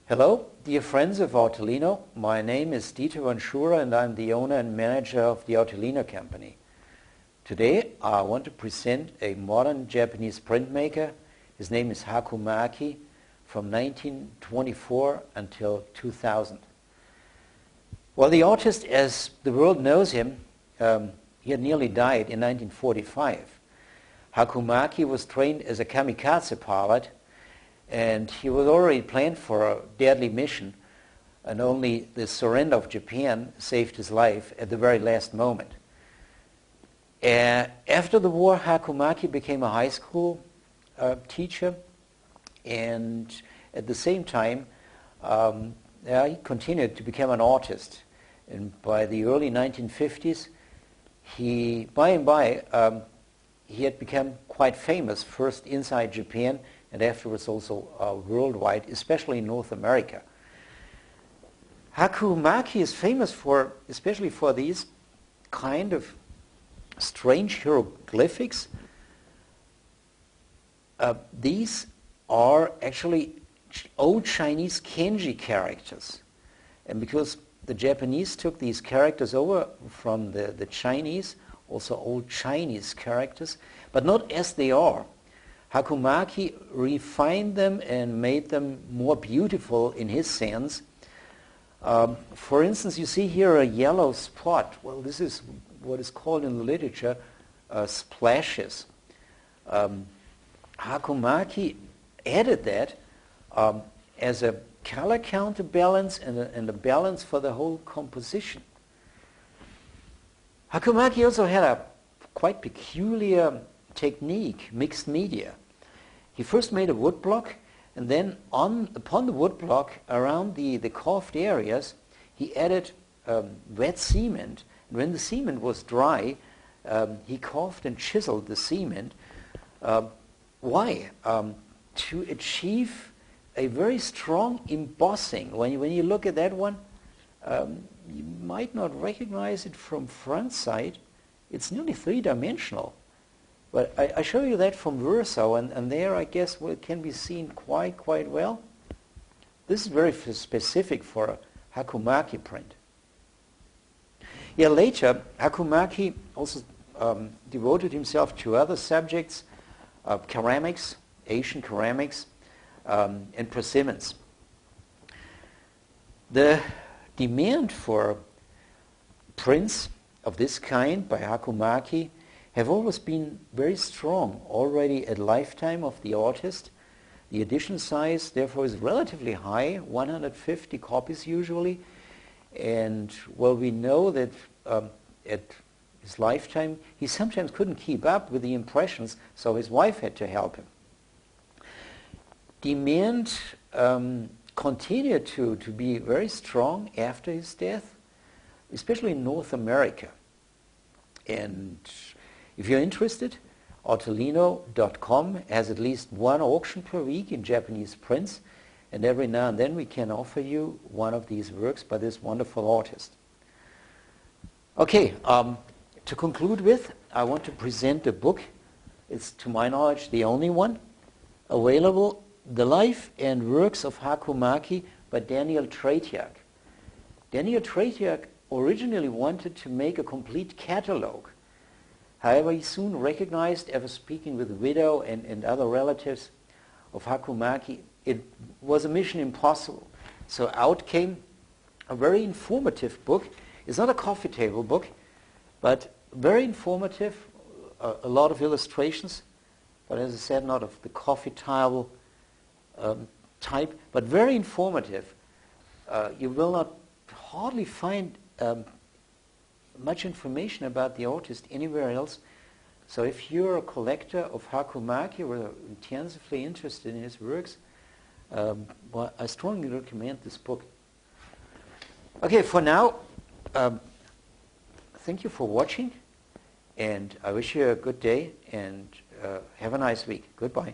Hello, dear friends of Artelino. My name is Dieter von Schura and I'm the owner and manager of the Artelino company. Today I want to present a modern Japanese printmaker. His name is Haku Maki, from 1924 until 2000. Well, the artist, as the world knows him, he had nearly died in 1945. Haku Maki was trained as a kamikaze pilot, and he was already planned for a deadly mission, and only the surrender of Japan saved his life at the very last moment. After the war, Haku Maki became a high school teacher, and at the same time he continued to become an artist. And by the early 1950s, he had become quite famous, first inside Japan and afterwards also worldwide, especially in North America. Haku Maki is famous especially for these kind of strange hieroglyphics. These are actually old Chinese kanji characters. And because the Japanese took these characters over from the Chinese, also old Chinese characters, but not as they are. Haku Maki refined them and made them more beautiful in his sense. For instance, you see here a yellow spot. Well, this is what is called in the literature splashes. Haku Maki added that as a color counterbalance and a balance for the whole composition. Haku Maki also had a quite peculiar technique, mixed media. He first made a wood block, and then upon the wood block, around the carved areas, he added wet cement. And when the cement was dry, he carved and chiseled the cement. Why? To achieve a very strong embossing. When you look at that one, you might not recognize it from front side. It's nearly three-dimensional. But I show you that from verso, and there I guess it can be seen quite well. This is very specific for a Haku Maki print. Yeah, later Haku Maki also devoted himself to other subjects, ceramics, Asian ceramics, and persimmons. The demand for prints of this kind by Haku Maki have always been very strong already at lifetime of the artist. The edition size therefore is relatively high, 150 copies usually, and well, we know that at his lifetime he sometimes couldn't keep up with the impressions, so his wife had to help him. Demand continued to be very strong after his death, especially in North America. And if you're interested, artelino.com has at least one auction per week in Japanese prints, and every now and then we can offer you one of these works by this wonderful artist. Okay, to conclude with, I want to present a book. It's, to my knowledge, the only one available, The Life and Works of Haku Maki by Daniel Tretiak. Daniel Tretiak originally wanted to make a complete catalogue. However, he soon recognized, after speaking with the widow and other relatives of Haku Maki, it was a mission impossible. So out came a very informative book. It's not a coffee table book, but very informative, a lot of illustrations, but as I said, not of the coffee table type, but very informative. You will not hardly find much information about the artist anywhere else. So if you're a collector of Haku Maki or intensively interested in his works, well, I strongly recommend this book. Okay, for now, thank you for watching, and I wish you a good day, and have a nice week. Goodbye.